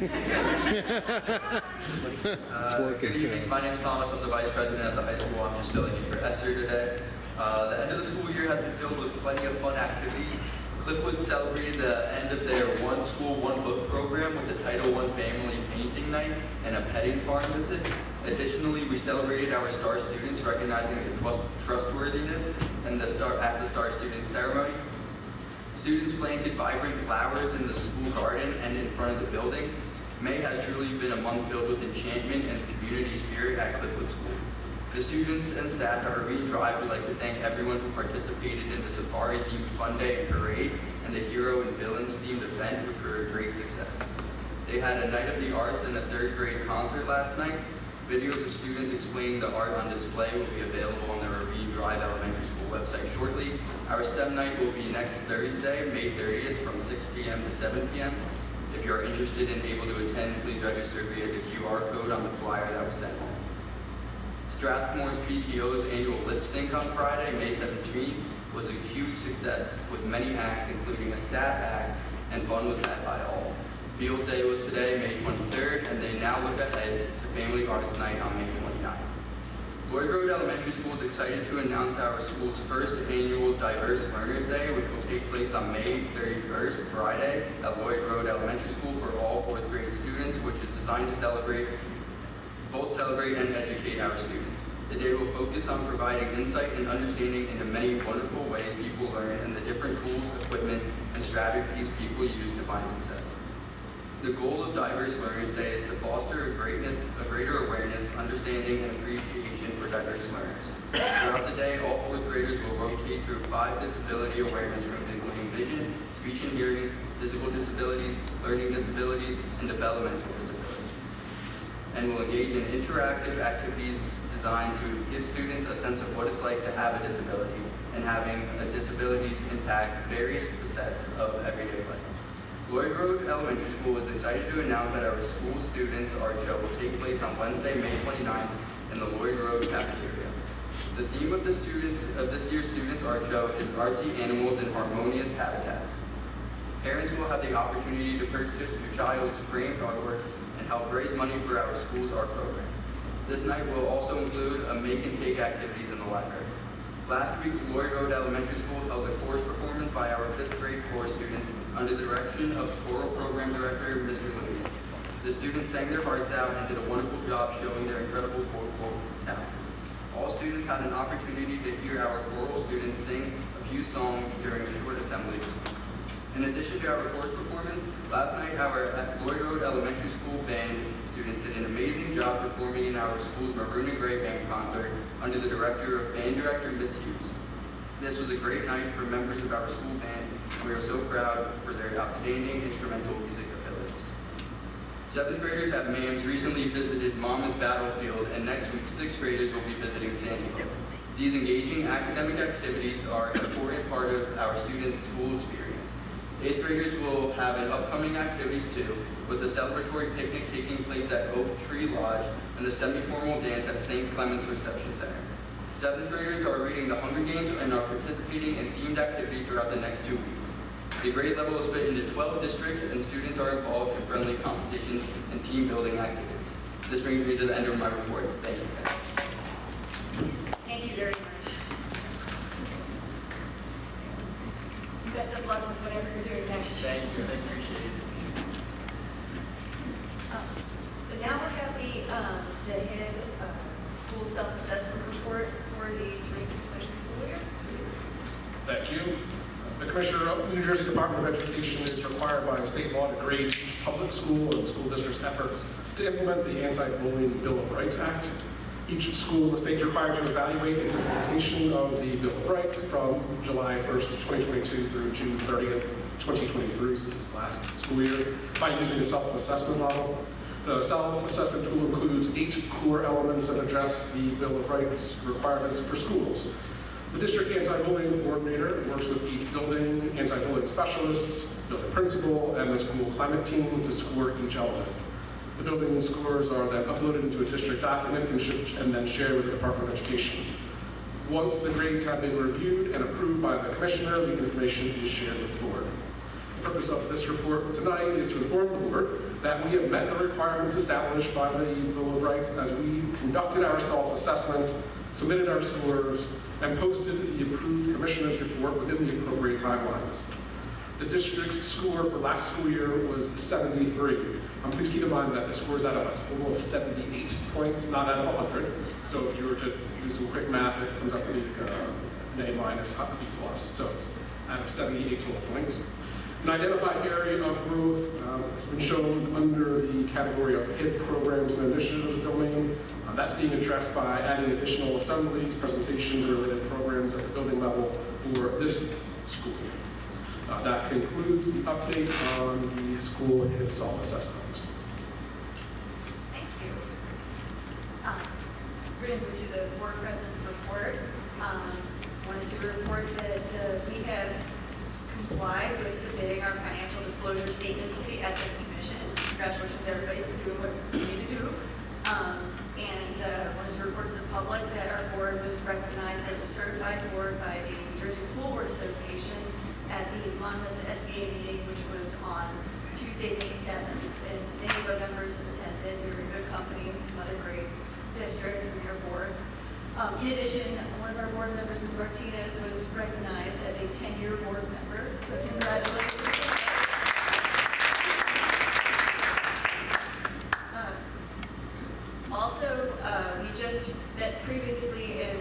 Good evening. My name is Thomas. I'm the Vice President at the high school. I'm just filling in for Esther today. The end of the school year has been filled with plenty of fun activities. Cliffwood celebrated the end of their One School, One Book program with the Title I Family Painting Night and a petting farm visit. Additionally, we celebrated our STAR students, recognizing their trustworthiness and at the STAR Student Ceremony. Students planted vibrant flowers in the school garden and in front of the building. May has truly been a month filled with enchantment and community spirit at Cliffwood School. The students and staff at Ravine Drive would like to thank everyone who participated in the Safari-themed Fun Day and Parade and the Hero and Villains themed event, which were a great success. They had a Night of the Arts and a third grade concert last night. Videos of students explaining the art on display will be available on the Ravine Drive Elementary School website shortly. Our STEM night will be next Thursday, May 30th from 6 p.m. to 7 p.m. If you are interested and able to attend, please register via the QR code on the flyer that was sent home. Strathmore's PTO's annual lip sync on Friday, May 17th, was a huge success with many acts, including a stat act, and fun was had by all. Field Day was today, May 23rd, and they now look ahead to Family Arts Night on May 29th. Lloyd Road Elementary School is excited to announce our school's first annual Diverse Learners Day, which will take place on May 31st, Friday, at Lloyd Road Elementary School for all 4th grade students, which is designed to both celebrate and educate our students. The day will focus on providing insight and understanding into many wonderful ways people learn and the different tools, equipment, and strategies people use to find success. The goal of Diverse Learners Day is to foster a greater awareness, understanding, and appreciation for diverse learners. Throughout the day, all 4th graders will rotate through 5 disability awareness rooms, including vision, speech and hearing, physical disabilities, learning disabilities, and developmental disabilities, and will engage in interactive activities designed to give students a sense of what it's like to have a disability and having a disabilities impact various facets of everyday life. Lloyd Road Elementary School is excited to announce that our school students art show will take place on Wednesday, May 29th in the Lloyd Road cafeteria. The theme of this year's Students Art Show is Artsy Animals in Harmonious Habitats. Parents will have the opportunity to purchase your child's framed artwork and help raise money for our school's art program. This night will also include a make and take activities in the library. Last week, Lloyd Road Elementary School held a chorus performance by our 5th grade chorus students under the direction of choral program director, Mr. Louis. The students sang their hearts out and did a wonderful job showing their incredible vocal talents. All students had an opportunity to hear our choral students sing a few songs during a short assembly this week. In addition to our chorus performance, last night our Lloyd Road Elementary School band students did an amazing job performing in our school's Maroon and Gray band concert under the band director, Miss Hughes. This was a great night for members of our school band, and we are so proud for their outstanding instrumental music abilities. 7th graders have MAMs recently visited Monmouth Battlefield, and next week 6th graders will be visiting Sandy Hook. These engaging academic activities are an important part of our students' school experience. 8th graders will have an upcoming activities too, with the celebratory picnic taking place at Oak Tree Lodge and the semi-formal dance at St. Clement's Reception Center. 7th graders are reading the Hunger Games and are participating in themed activities throughout the next 2 weeks. The grade level is split into 12 districts, and students are involved in friendly competitions and team building activities. This brings me to the end of my report. Thank you. Thank you very much. Best of luck with whatever you're doing next. Thank you. I appreciate it. So now we have the head school self-assessment report for the 2020 school year. Thank you. The Commissioner of the New Jersey Department of Education is required by state law to grade public school and school districts' efforts to implement the Anti-Bullying Bill of Rights Act. Each school in the state is required to evaluate its implementation of the Bill of Rights from July 1st, 2022 through June 30th, 2023, since this last school year, by using a self-assessment model. The self-assessment tool includes 8 core elements that address the Bill of Rights requirements for schools. The district anti-bullying coordinator works with each building, anti-bullying specialists, building principal, and the school climate team to score each element. The building scores are then uploaded into a district document and then shared with the Department of Education. Once the grades have been reviewed and approved by the Commissioner, the information is shared with the Board. The purpose of this report tonight is to inform the Board that we have met the requirements established by the Bill of Rights as we conducted our self-assessment, submitted our scores, and posted the approved commissioner's report within the appropriate timelines. The district score for last school year was 73. Please keep in mind that the score is out of a total of 78 points, not out of 100. So if you were to do some quick math, it comes up to an A minus, B plus. So it's out of 78 total points. An identified area of growth has been shown under the category of HID programs and initiatives domain. That's being addressed by adding additional assemblies, presentations, and related programs at the building level for this school year. That concludes the update on the school HID self-assessment. Thank you. We're going to move to the board president's report. Wanted to report that we have complied with submitting our financial disclosure statements to the Ethics Commission. Congratulations, everybody, for doing what you need to do. And wanted to report to the public that our board was recognized as a certified board by the New Jersey School Board Association at the Monmouth SBA meeting, which was on Tuesday, May 7th. And many of our members attended. We were in good company with some other great districts and their boards. In addition, one of our board members, Ms. Martinez, was recognized as a 10-year board member. So congratulations. Also, we just met previously and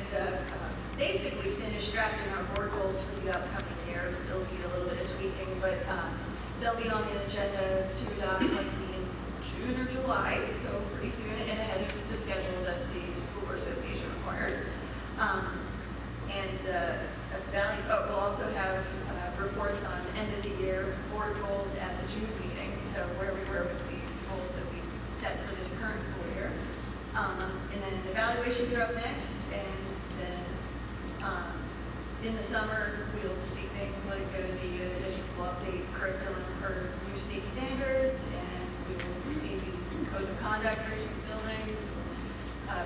basically finished drafting our board goals for the upcoming year. Still need a little bit of tweaking, but they'll be on the agenda to adopt likely in June or July, so pretty soon and ahead of the schedule that the School Board Association requires. We'll also have reports on end of the year board goals at the June meeting, so where we were with the goals that we set for this current school year. And then evaluations are up next, and then in the summer we'll see things like the district will update curriculum per new state standards, and we will see the codes of conduct for each of the buildings,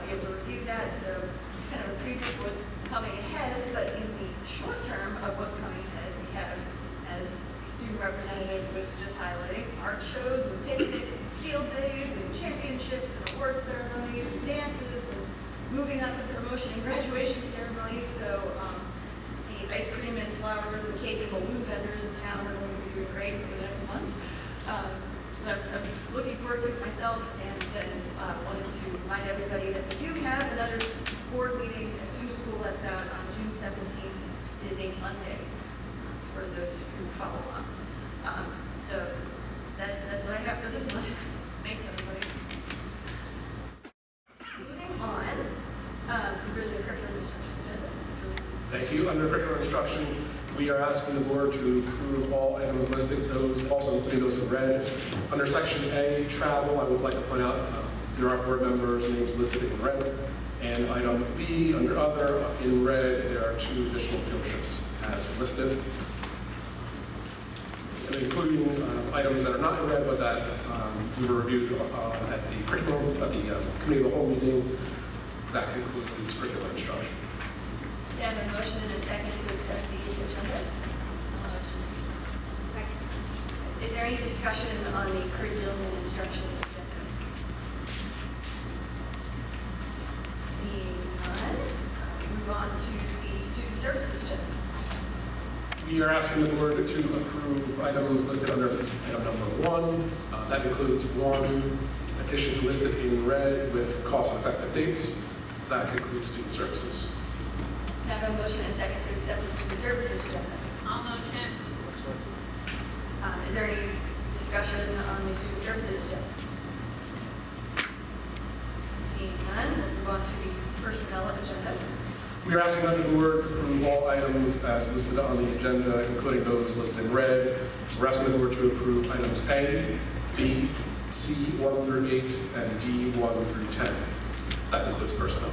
be able to review that. So it's kind of a preview of what's coming ahead, but in the short term of what's coming ahead, we have, as the student representative was just highlighting, art shows and picnics, and field days and championships and award ceremonies and dances, and moving up the promotion and graduation ceremonies. So the ice cream and flowers and cake and balloon vendors in town are going to be doing great for the next month. I'm looking forward to it myself, and then wanted to remind everybody that we do have another board meeting as soon as school lets out on June 17th. It is a Monday for those who follow along. So that's what I have for this month. Thanks, everybody. Moving on, really the curriculum instruction agenda. Thank you. Under curriculum instruction, we are asking the board to approve all items listed, those also including those in red. Under section A, travel, I would like to point out there are board members' names listed in red. And item B, under other, in red, there are 2 additional field trips as listed. And including items that are not in red, but that we were reviewed at the curriculum, at the committee of the whole meeting. That concludes curriculum instruction. I have a motion and a second to accept the agenda. Motion. Second. Is there any discussion on the curriculum and instruction agenda? Seeing none, move on to the student services agenda. We are asking the board to approve items listed under item number 1. That includes 1 addition listed in red with cost-effective dates. That concludes student services. I have a motion and a second to accept the student services agenda. I'll motion. Is there any discussion on the student services agenda? Seeing none, we'll move on to the personnel agenda. We are asking that the board approve all items as listed on the agenda, including those listed in red. We're asking the board to approve items A, B, C 1 through 8, and D 1 through 10. That includes personnel.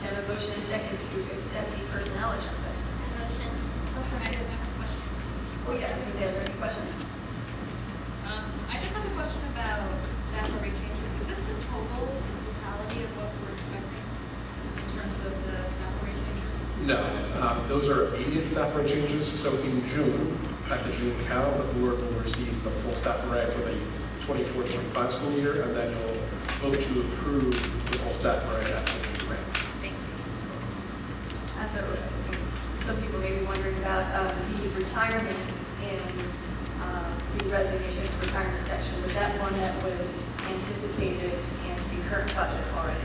I have a motion and a second to accept the personnel agenda. Motion. Also, I have a question. Oh yeah, is there any question? I just have a question about staff rate changes. Is this the totality of what we're expecting in terms of the staff rate changes? No, those are immediate staff rate changes. So in June, at the June panel, the board will receive the full staff array for the 24-25 school year, and then you'll vote to approve the full staff array at the June panel. Thank you. So some people may be wondering about the retirement in the resignation to retirement section. Was that one that was anticipated in the current budget already?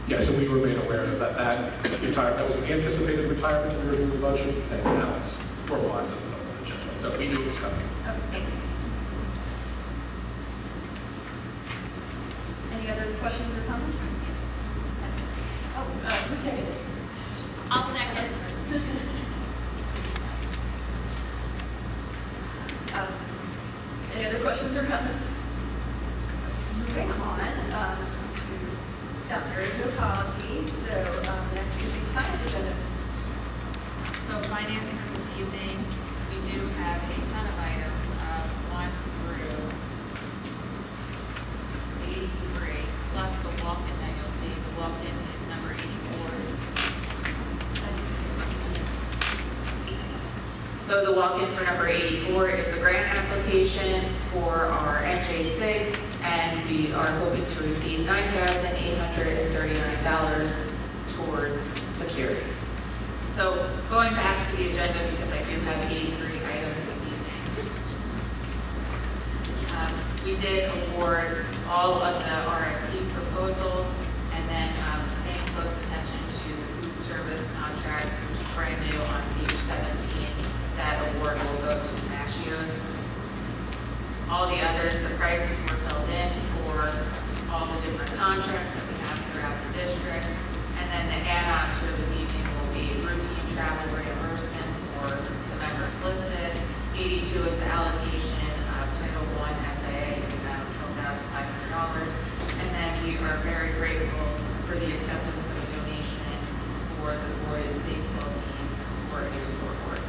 Yeah, so we were made aware that that was an anticipated retirement in the renewal budget, and now it's formalized as its own agenda. So we knew it was coming. Oh, thank you. Any other questions or comments? Oh, who seconded it? I'll second. Any other questions or comments? Moving on there is no policy, so next is the finance agenda. So finance for this evening, we do have a ton of items, 1 through 83, plus the walk-in that you'll see. The walk-in is number 84. So the walk-in for number 84 is the grant application for our NJ-SIG, and we are hoping to receive $9,839 towards security. So going back to the agenda, because I do have 83 items this evening. We did award all of the RFP proposals, and then paying close attention to the food service contract, which is brand new on page 17. That award will go to Machios. All the others, the prices were filled in for all the different contracts that we have throughout the district. And then the add-ons for this evening will be routine travel reimbursement for the members listed. 82 is the allocation of Title I SAA in the amount of $12,500. And then we are very grateful for the acceptance of a donation for the boys baseball team for a new scoreboard.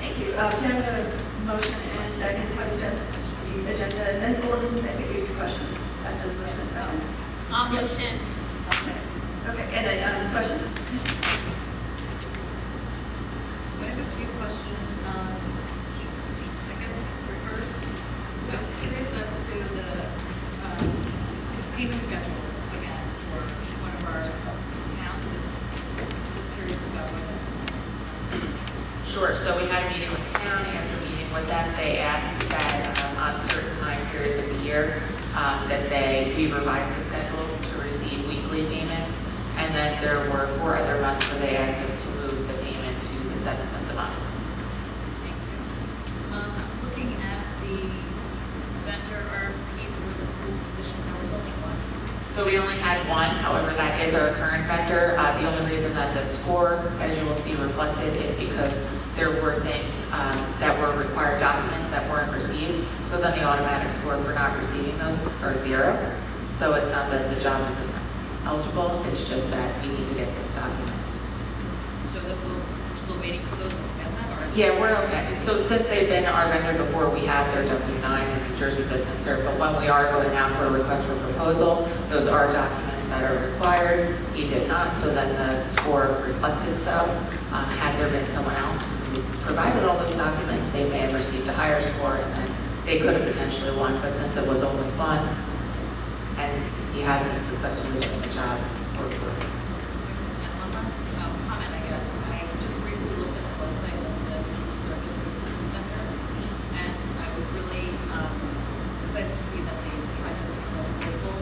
Thank you. Can I have a motion and a second to accept the agenda? And then we'll take a few questions after the motion and second. I'll motion. Okay, and then question? So I have a few questions. I guess first, I was curious as to the payment schedule again for one of our towns. Just curious about what that is. Sure. So we had a meeting with the town. After meeting with them, they asked that on certain time periods of the year that we revise the schedule to receive weekly payments. And then there were 4 other months where they asked us to move the payment to the 7th of the month. Thank you. Looking at the vendor RFP for the school position, there was only one. So we only had one. However, that is our current vendor. The only reason that the score, as you will see reflected, is because there were things that were required documents that weren't received. So then the automatic score for not receiving those are 0. So it's not that the job isn't eligible, it's just that we need to get those documents. So that we're still waiting for those to get that, or? Yeah, we're okay. So since they've been our vendor before, we have their W-9 and New Jersey Business Cert, but when we are going out for a request for proposal, those are documents that are required. He did not, so then the score reflected so. Had there been someone else who provided all those documents, they may have received a higher score, and then they could have potentially won, but since it was only one, and he hasn't been successfully doing the job, we're And one last comment, I guess. I just briefly looked at the website of the food service vendor, and I was really excited to see that they try to promote local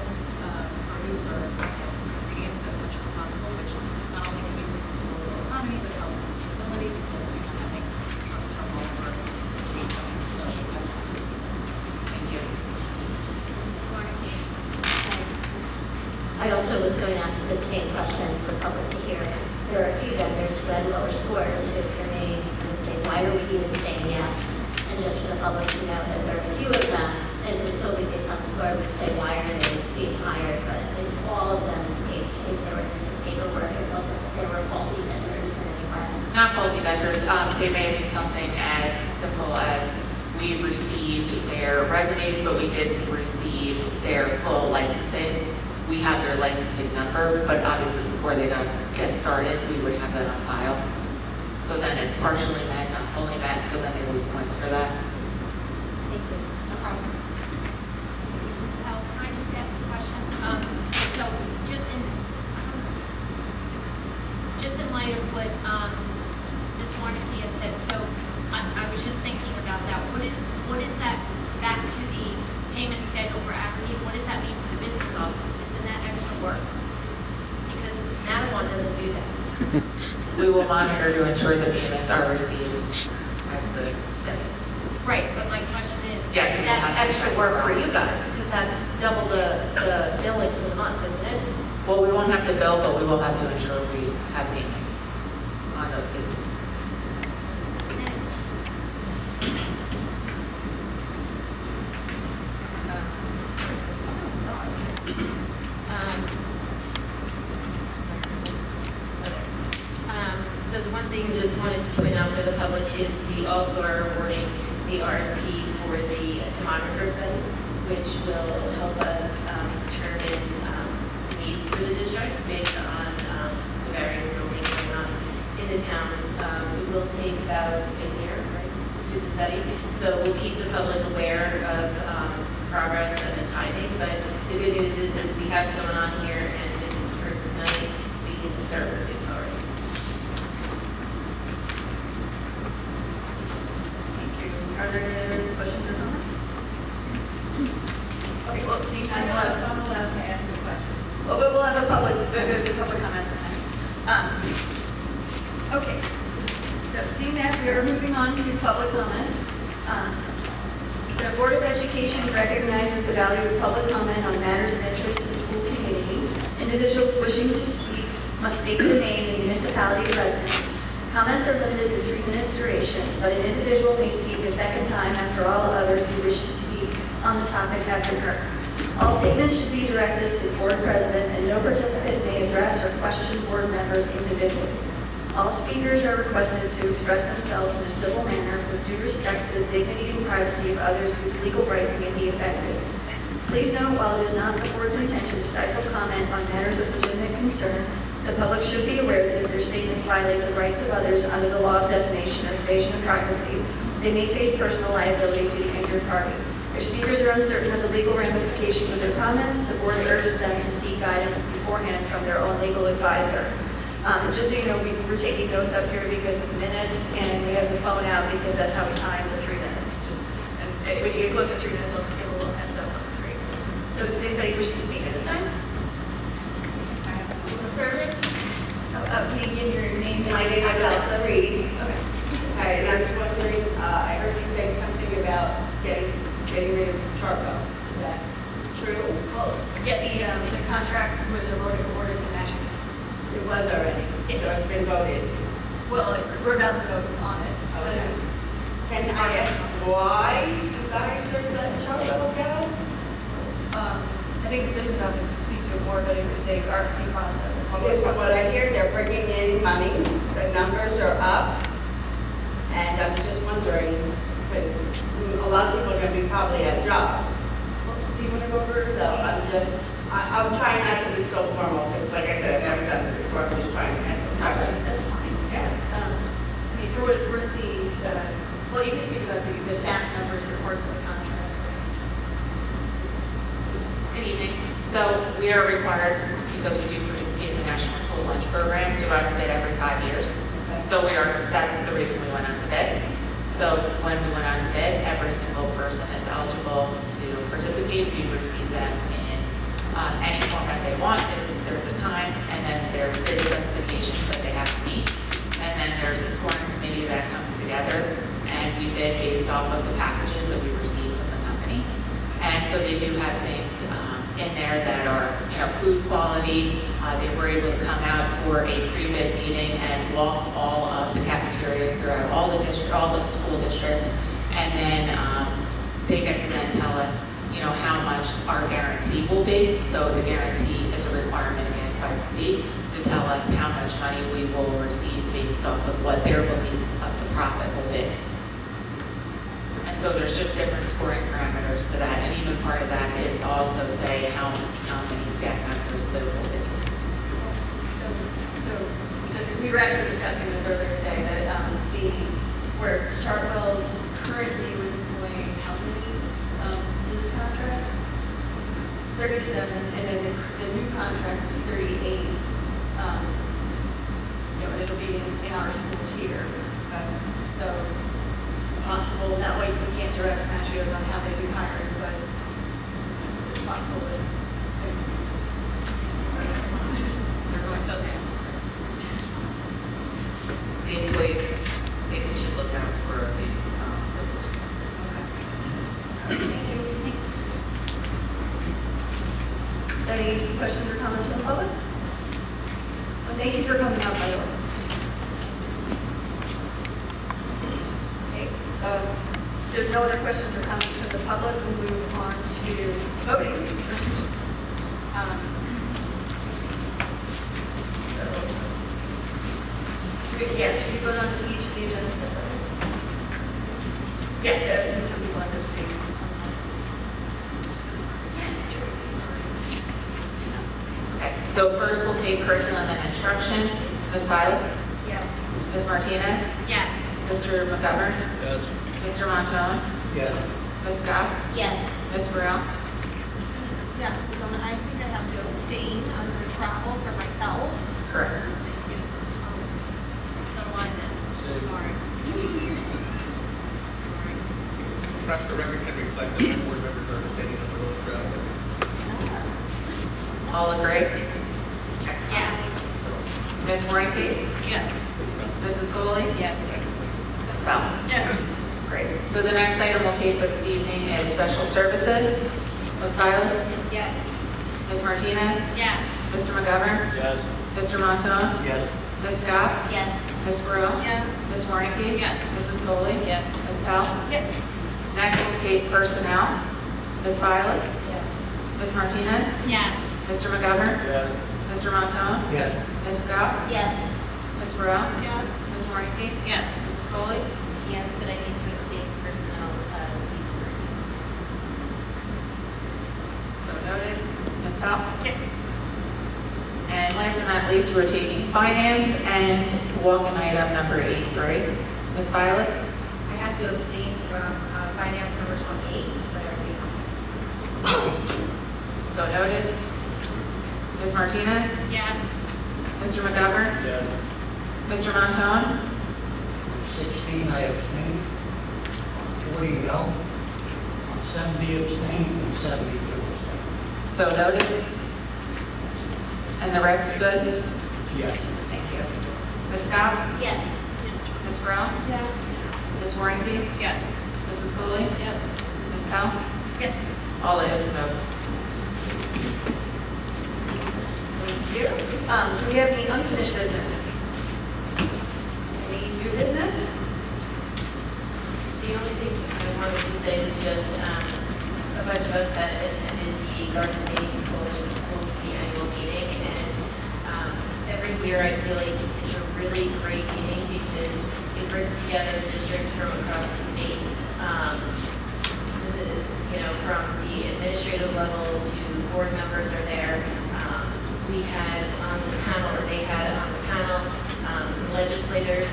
produce or ingredients as much as possible, which not only contributes to the local economy, but helps sustainability because we don't have trucks from all over the state coming. So I was happy to see that. Thank you. Mrs. Warnicki. I also was going to ask the same question for public to hear. There are a few vendors who had lower scores who come in and say, why are we even saying yes? And just for the public to know that there are a few of them, and who solely based on score would say, why are they being hired? But it's all of them in this case because there was some paperwork. It wasn't that there were faulty vendors in any way. Not faulty vendors. They may have been something as simple as we received their resumes, but we didn't receive their full licensing. We we have their licensing number, but obviously before they get started, we would have that on file. So then it's partially met, not fully met, so then they lose points for that. Thank you. No problem. Can I just ask a question? So just in light of what Ms. Warnicki had said, so I was just thinking about that. What is that, back to the payment schedule for applicant, what does that mean for the business office? Isn't that extra work? Because Mattawan doesn't do that. We will monitor to ensure that payments are received as the study. Right, but my question is, Yes, we will that's have to extra check work the for box. you guys, because that's double the billing for the month, isn't it? Well, we won't have to bill, but we will have to ensure we have payment on those days. So the one thing we just wanted to point out for the public is we also are awarding the RFP for the tomographer study, which will help us determine needs for the district based on the various buildings going on in the towns. It will take about a year, right, to do the study. So we'll keep the public aware of progress and the timing, but the good news is we have someone on here, and if it's approved tonight, we can start moving forward. Thank you. Are there any other questions or comments? Okay, well, see, I'm allowed to ask a question. Well, we'll have a the public comments then. Okay, so seeing that, we are moving on to public comments. The Board of Education recognizes the value of public comment on matters of interest to the school community. Individuals wishing to speak must state their name and municipality of residence. Comments are limited to 3 minutes duration, but an individual may speak a second time after all others who wish to speak on the topic have concurred. All statements should be directed to the board president, and no participant may address or question board members individually. All speakers are requested to express themselves in a civil manner with due respect to the dignity and privacy of others whose legal rights may be affected. Please note, while it is not the board's intention to stifle comment on matters of legitimate concern, the public should be aware that if their statements violate the rights of others under the law of defamation or invasion of privacy, they may face personal liability to the injured party. If speakers are uncertain of the legal ramifications of their comments, the board urges them to seek guidance beforehand from their own legal advisor. Just so you know, we're taking notes up here because of the minutes, and we have the phone out because that's how we time the 3 minutes. And when you get close to 3 minutes, I'll just give a little heads up on the 3. So does anybody wish to speak at this time? Service? Can you give your name? My name is Elsa Reed. Okay. Hi, and I was wondering, I heard you say something about getting rid of charcoal. Is that true? Well, the contract was awarded to Magics. It was already, so it's been voted. Well, we're about to vote on it, but it was, Can I ask why you guys are letting charcoal go? I think the business office could speak to it more, but it was a RFP process. and public Here's what I process. hear, they're bringing in money, the numbers are up, and I'm just wondering, because a lot of people are going to be probably at jobs. Well, do you want to go over? So I'm trying not to be so formal, because like I said, I've never done this before, I'm just trying to have some progress. That's fine. Yeah. I mean, for what it's worth, well, you can speak about the staff numbers, reports of the contract. Good evening. So we are required, because we do participate in the National School Lunch Program, to go out to bid every 5 years. So that's the reason we went out to bid. So when we went out to bid, every single person is eligible to participate. We receive them in any format they want. There's a time, and then there's bid specifications that they have to meet. And then there's a scoring committee that comes together, and we bid based off of the packages that we receive from the company. And so they do have things in there that are, food quality. They were able to come out for a pre-bid meeting and walk all of the cafeterias throughout all the school district. And then they get to then tell us, how much our guarantee will be. So the guarantee is a requirement again by the state to tell us how much money we will receive based off of what their belief of the profit will be. And so there's just different scoring parameters to that, and even part of that is to also say how many staff members So, just, we were actually discussing this earlier today, that, where Chartwell's currently was employing how many, through this contract? 37, and then the new contract is 38. And it'll be in our schools here. So it's possible, that way we can't direct ratios on how they do hiring, but it's possible that. They're going so the employees, think you should look out for the, Thank you. Thanks. Any questions or comments from the public? Well, thank you for coming out, by the way. Okay, if there's no other questions or comments from the public, we'll move on to voting. Should we vote on each of these as separate? Yeah, since some people have abstained. okay, so first we'll take curriculum and instruction. Ms. Silas? Yes. Ms. Martinez? Yes. Mr. McGovern? Yes. Mr. Montone? Yes. Ms. Scott? Yes. Ms. Burrell? Yes, but I think I have to abstain under travel for myself. That's correct. So do I then. Sorry. Perhaps the record can reflect that all board members are abstaining on the road travel. All agree? Yes. Ms. Warnke? Yes. Mrs. Foley? Yes. Ms. Powell? Yes. Great. So the next item we'll take for this evening is special services. Ms. Silas? Yes. Ms. Martinez? Yes. Mr. McGovern? Yes. Mr. Montone? Yes. Ms. Scott? Yes. Ms. Burrell? Yes. Ms. Warnke? Yes. Mrs. Foley? Yes. Ms. Powell? Yes. Next we'll take personnel. Ms. Silas? Yes. Ms. Martinez? Yes. Mr. McGovern? Yes. Mr. Montone? Yes. Ms. Scott? Yes. Ms. Burrell? Yes. Ms. Warnke? Yes. Mrs. Foley? Yes, but I need to abstain personnel, So noted. Ms. Powell? Yes. And last but not least, we're taking finance and walk-in item number 83. Ms. Silas? I have to abstain from finance number 28, but everything else. So noted. Ms. Martinez? Yes. Mr. McGovern? Yes. Mr. Montone? 16, I abstain. 40 no. On 70 abstain and 72 abstain. So noted. And the rest is good? Yes. Thank you. Ms. Scott? Yes. Ms. Brown? Yes. Ms. Warnke? Yes. Mrs. Cooley? Yes. Ms. Powell? Yes. All items moved. Thank you. Do we have any unfinished business? Any new business? The only thing I wanted to say was just, a bunch of us that attended the Garden State Coalition Schools annual meeting, and every year I feel like it's a really great meeting because it brings together districts from across the state. From the administrative level to board members are there. We had on the panel, or they had on the panel, some legislators,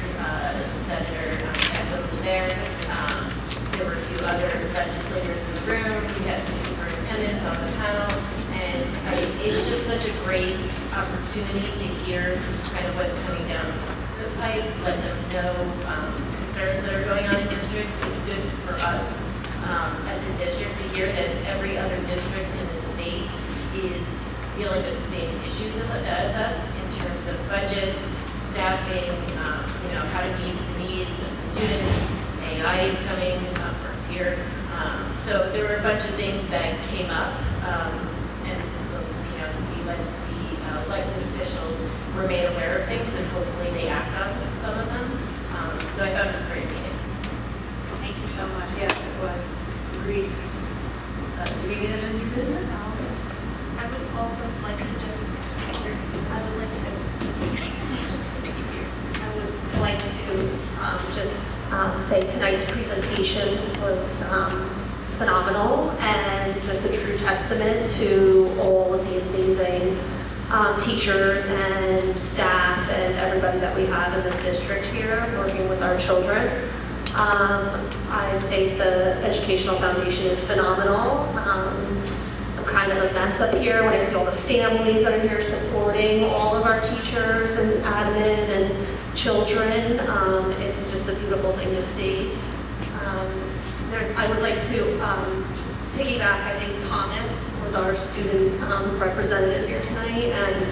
Senator Beckler was there. There were a few other legislators in the room. We had some superintendents on the panel. And it's just such a great opportunity to hear kind of what's coming down the pipe, let them know concerns that are going on in districts. It's good for us as a district to hear that every other district in the state is dealing with the same issues as us in terms of budgets, staffing, how to meet the needs of the students. AI is coming, of course, here. So there were a bunch of things that came up, and we let the elected officials were made aware of things, and hopefully they act on some of them. So I thought it was a great meeting. Thank you so much. Yes, it was. Agreed. Do we get a new business? I would also like to just, I would like to just say tonight's presentation was phenomenal and just a true testament to all of the amazing teachers and staff and everybody that we have in this district here working with our children. I think the Educational Foundation is phenomenal. I'm kind of a mess up here when I see all the families that are here supporting all of our teachers and admin and children. It's just a beautiful thing to see. I would like to piggyback. I think Thomas was our student representative here tonight, and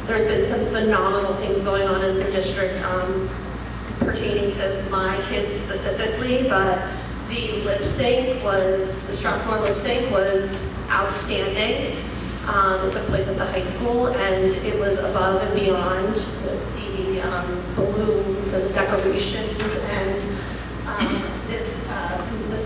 there's been some phenomenal things going on in the district pertaining to my kids specifically, but the lip sync was, the Strathmore lip sync was outstanding. It took place at the high school, and it was above and beyond with the balloons and decorations, and Miss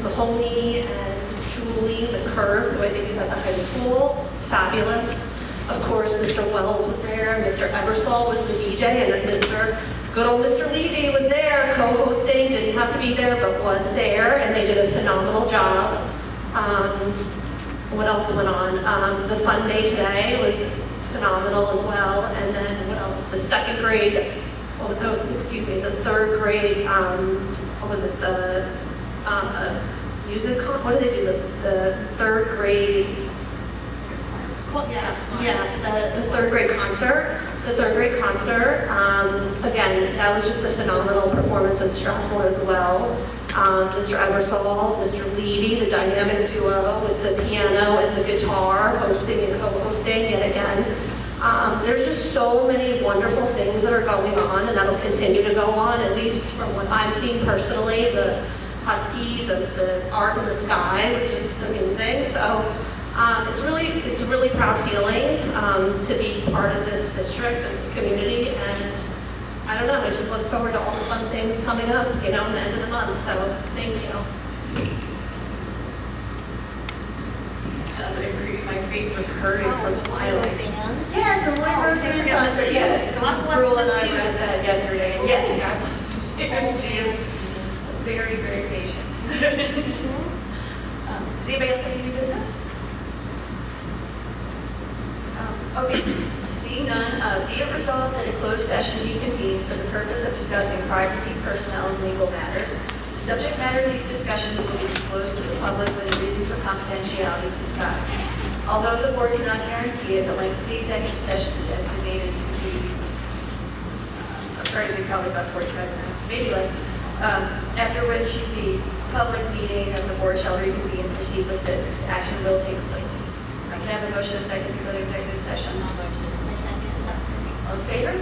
Mahoney and Julie, the curve, who I think is at the high school, fabulous. Of course, Mr. Wells was there, Mr. Ebersol was the DJ, and good old Mr. Levy was there, co-hosting, didn't have to be there, but was there, and they did a phenomenal job. What else went on? The fun day today was phenomenal as well, and then what else? The second grade, the third grade, what was it, the music, what did they do? The third grade, the third grade concert. The third grade concert, again, that was just a phenomenal performance at Strathmore as well. Mr. Ebersol, Mr. Levy, the dynamic duo with the piano and the guitar, hosting and co-hosting yet again. There's just so many wonderful things that are going on, and that'll continue to go on, at least from what I've seen personally. The Husky, the art in the sky was just amazing. So it's a really proud feeling to be part of this district, this community, and I don't know, I just look forward to all the fun things coming up, in the end of the month, so thank you. I agree, my face was hurting from smiling. Bands. Yes, the Lloyd Road Band concert, yes. God Mrs. bless Brule the and I students. read that yesterday, and yes, God bless the students. She is very, very patient. Does anybody else have any new business? Okay, seeing none, be it resolved that a closed session be convened for the purpose of discussing privacy, personnel, and legal matters. The subject matter of these discussions will be disclosed to the public when a reason for confidentiality subsides. Although the board cannot guarantee it, the length of the executive session is estimated to be, probably about 45 minutes, maybe less, after which the public meeting of the board shall reconvene and proceed with business. Action will take place. Can I have a motion and a second to go to executive session? I said yes, All in favor?